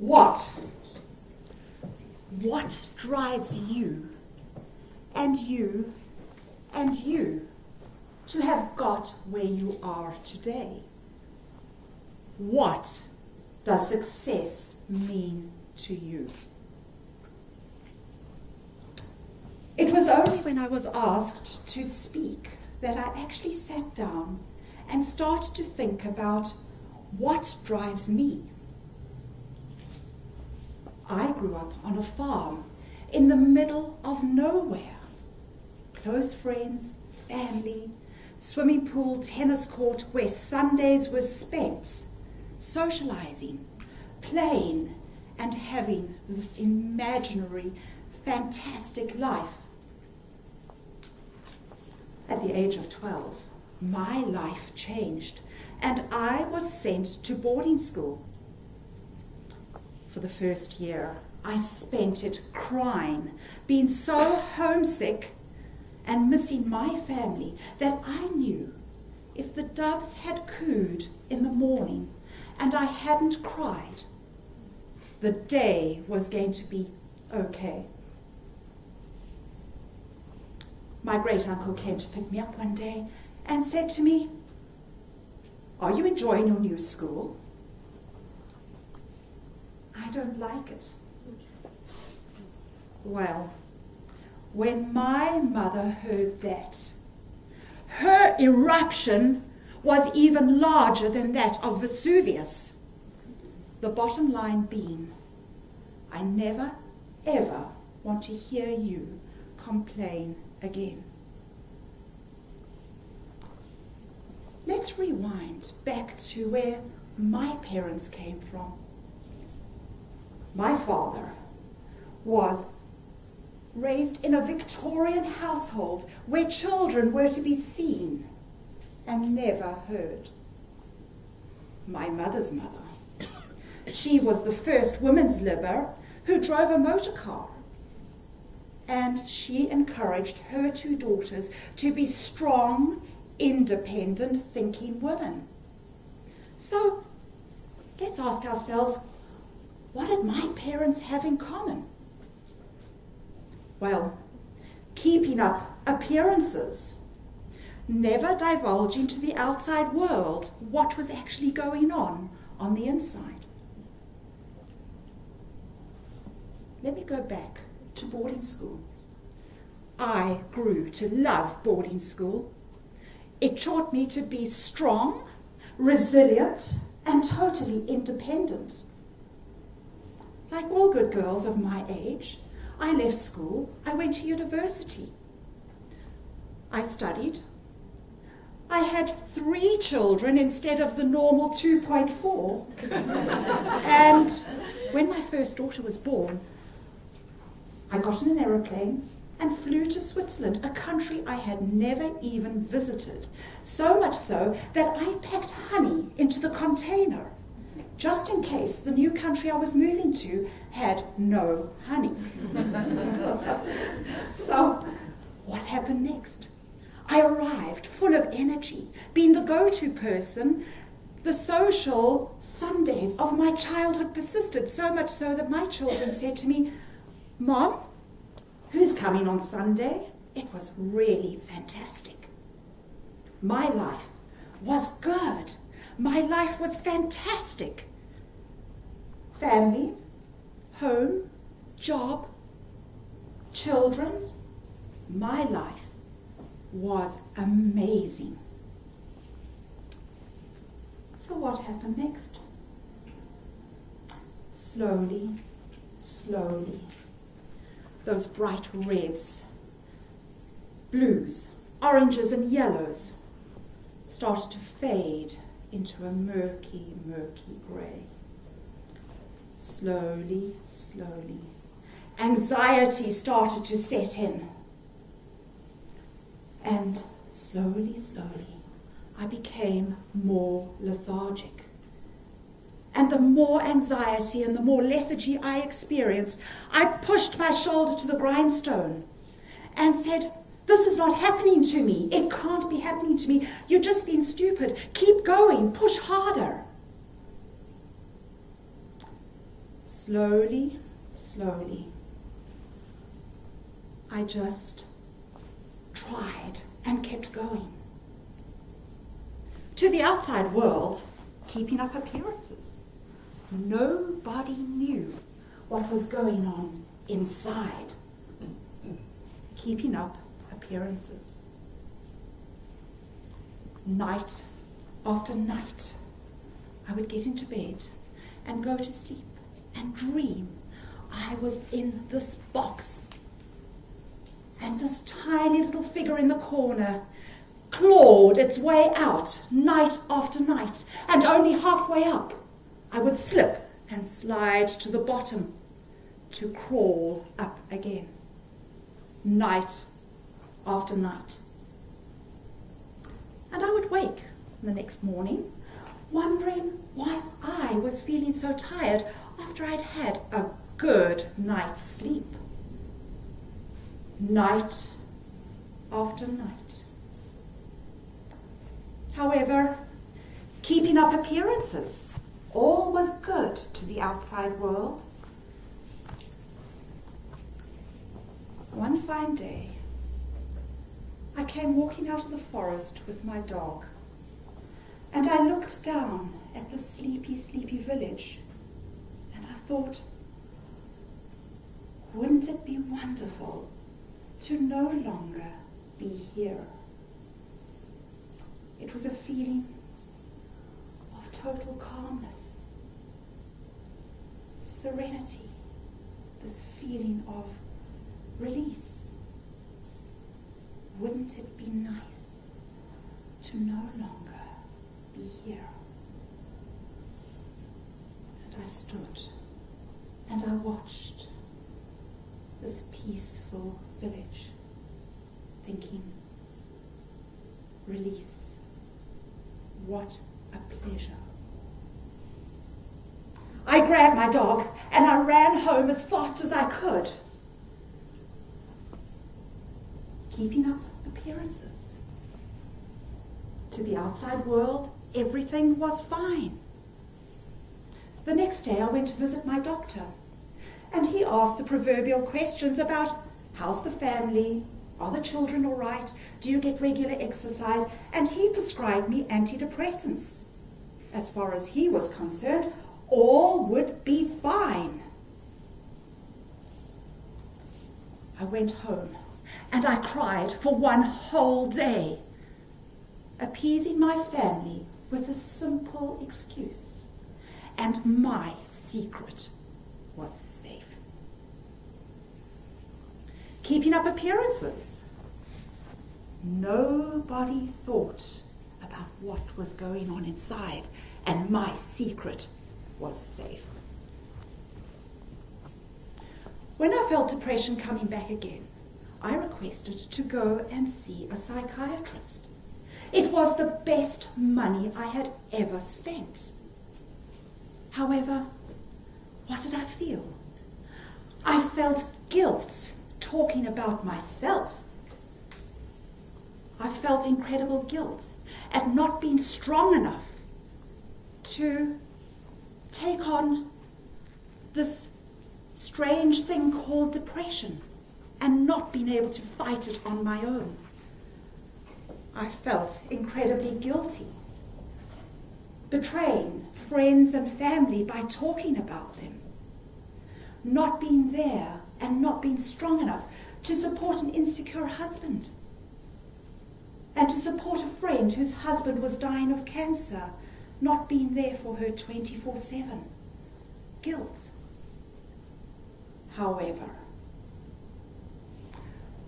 What drives you and you and you to have got where you are today? What does success mean to you? It was only when I was asked to speak that I actually sat down and started to think about what drives me. I grew up on a farm in the middle of nowhere. Close friends, family, swimming pool, tennis court, where Sundays were spent socializing, playing, and having this imaginary, fantastic life. At the age of 12, my life changed, and I was sent to boarding school. For the first year, I spent it crying, being so homesick and missing my family that I knew if the doves had cooed in the morning and I hadn't cried, the day was going to be okay. My great-uncle came to pick me up one day and said to me, "Are you enjoying your new school?" "I don't like it." Well, when my mother heard that, her eruption was even larger than that of Vesuvius. The bottom line being, I never, ever want to hear you complain again. Let's rewind back to where my parents came from. My father was raised in a Victorian household where children were to be seen and never heard. My mother's mother, she was the first women's libber who drove a motor car, and she encouraged her two daughters to be strong, independent thinking women. So let's ask ourselves, what did my parents have in common? Well, keeping up appearances, never divulging to the outside world what was actually going on the inside. Let me go back to boarding school. I grew to love boarding school. It taught me to be strong, resilient, and totally independent. Like all good girls of my age, I left school, I went to university. I studied. I had 3 children instead of the normal 2.4. And when my first daughter was born, I got in an aeroplane and flew to Switzerland, a country I had never even visited. So much so that I packed honey into the container, just in case the new country I was moving to had no honey. So, what happened next? I arrived full of energy, being the go-to person. The social Sundays of my childhood persisted, so much so that my children said to me, "Mom, who's coming on Sunday?" It was really fantastic. My life was good. My life was fantastic. Family, home, job, children. My life was amazing. So what happened next? Slowly, slowly, those bright reds, blues, oranges and yellows started to fade into a murky, murky grey. Slowly, slowly, anxiety started to set in. And slowly, slowly, I became more lethargic. And the more anxiety and the more lethargy I experienced, I pushed my shoulder to the grindstone and said, "This is not happening to me. It can't be happening to me. You're just being stupid. Keep going. Push harder." Slowly, slowly, I just tried and kept going. To the outside world, keeping up appearances. Nobody knew what was going on inside. Keeping up appearances. Night after night, I would get into bed and go to sleep and dream I was in this box. And this tiny little figure in the corner clawed its way out night after night, and only halfway up I would slip and slide to the bottom to crawl up again. Night after night. And I would wake the next morning wondering why I was feeling so tired after I'd had a good night's sleep. Night after night. However, keeping up appearances, all was good to the outside world. One fine day, I came walking out of the forest with my dog, and I looked down at the sleepy, sleepy village, and I thought, wouldn't it be wonderful to no longer be here? It was a feeling of total calmness, serenity, this feeling of release. Wouldn't it be nice to no longer be here? And I stood and I watched this peaceful village, thinking, release, what a pleasure. I grabbed my dog and I ran home as fast as I could, keeping up appearances. To the outside world, everything was fine. The next day I went to visit my doctor, and he asked the proverbial questions about how's the family, are the children all right, do you get regular exercise, and he prescribed me antidepressants. As far as he was concerned, all would be fine. I went home and I cried for one whole day, appeasing my family with a simple excuse, and my secret was safe. Keeping up appearances. Nobody thought about what was going on inside, and my secret was safe. When I felt depression coming back again, I requested to go and see a psychiatrist. It was the best money I had ever spent. However, what did I feel? I felt guilt talking about myself. I felt incredible guilt at not being strong enough to take on this strange thing called depression and not being able to fight it on my own. I felt incredibly guilty, betraying friends and family by talking about them, not being there and not being strong enough to support an insecure husband, and to support a friend whose husband was dying of cancer, not being there for her 24/7. Guilt. However,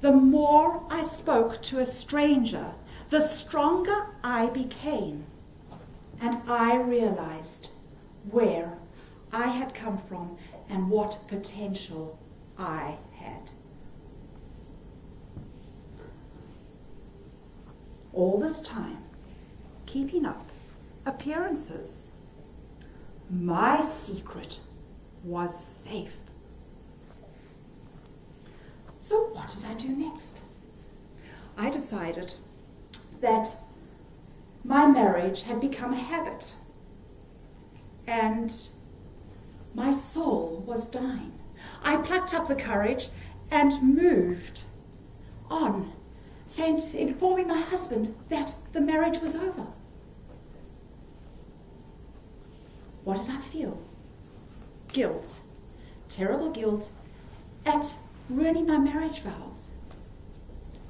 the more I spoke to a stranger, the stronger I became, and I realized where I had come from and what potential I had. All this time, keeping up appearances, my secret was safe. So what did I do next? I decided that my marriage had become a habit, and My soul was dying. I plucked up the courage and moved on, informing my husband that the marriage was over. What did I feel? Guilt. Terrible guilt at ruining my marriage vows.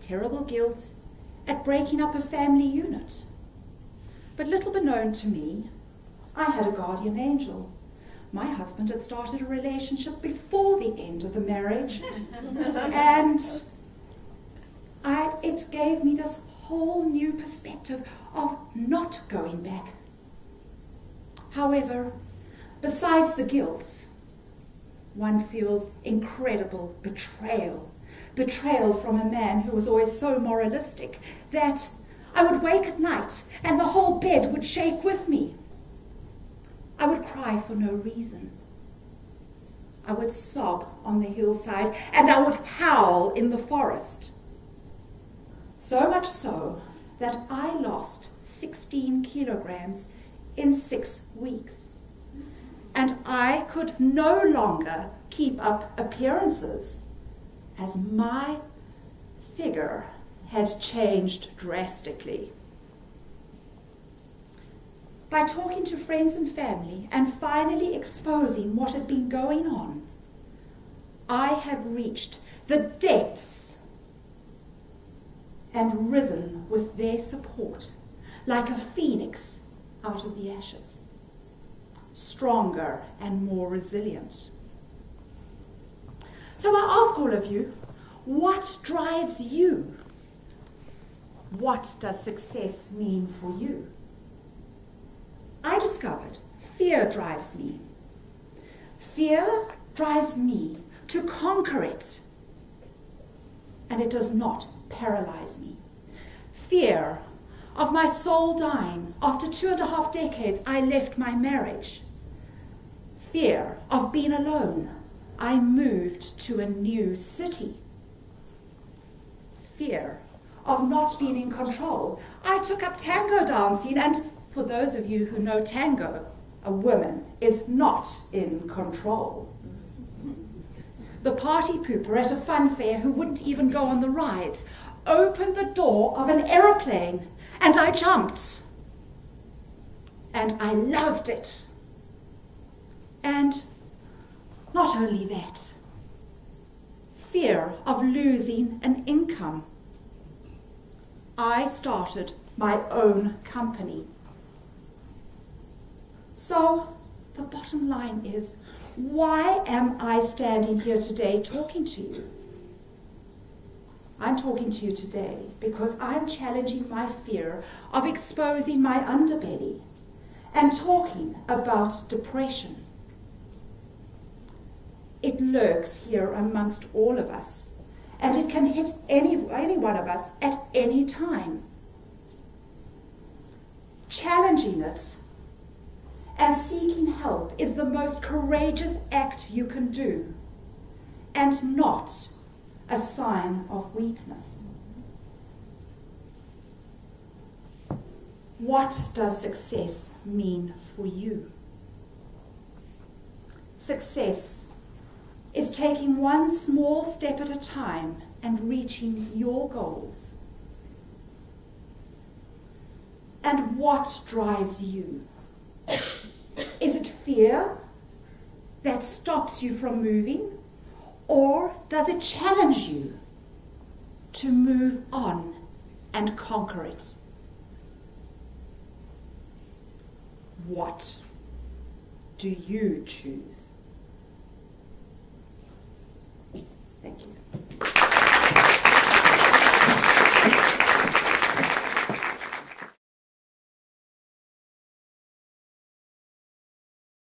Terrible guilt at breaking up a family unit. But little beknown to me, I had a guardian angel. My husband had started a relationship before the end of the marriage, and it gave me this whole new perspective of not going back. However, besides the guilt, one feels incredible betrayal. Betrayal from a man who was always so moralistic that I would wake at night and the whole bed would shake with me. I would cry for no reason. I would sob on the hillside and I would howl in the forest. So much so that I lost 16 kilograms in 6 weeks. And I could no longer keep up appearances as my figure had changed drastically. By talking to friends and family and finally exposing what had been going on, I had reached the depths and risen with their support like a phoenix out of the ashes, stronger and more resilient. So I ask all of you, what drives you? What does success mean for you? I discovered fear drives me. Fear drives me to conquer it, and it does not paralyze me. Fear of my soul dying. After 2.5 decades, I left my marriage. Fear of being alone. I moved to a new city. Fear of not being in control. I took up tango dancing, and for those of you who know tango, a woman is not in control. The party pooper at a fun fair who wouldn't even go on the rides opened the door of an aeroplane and I jumped. And I loved it. And not only that, fear of losing an income. I started my own company. So the bottom line is, why am I standing here today talking to you? I'm talking to you today because I'm challenging my fear of exposing my underbelly and talking about depression. It lurks here amongst all of us, and it can hit any one of us at any time. Challenging it and seeking help is the most courageous act you can do, and not a sign of weakness. What does success mean for you? Success is taking one small step at a time and reaching your goals. And what drives you? Is it fear that stops you from moving? Or does it challenge you to move on and conquer it? What do you choose?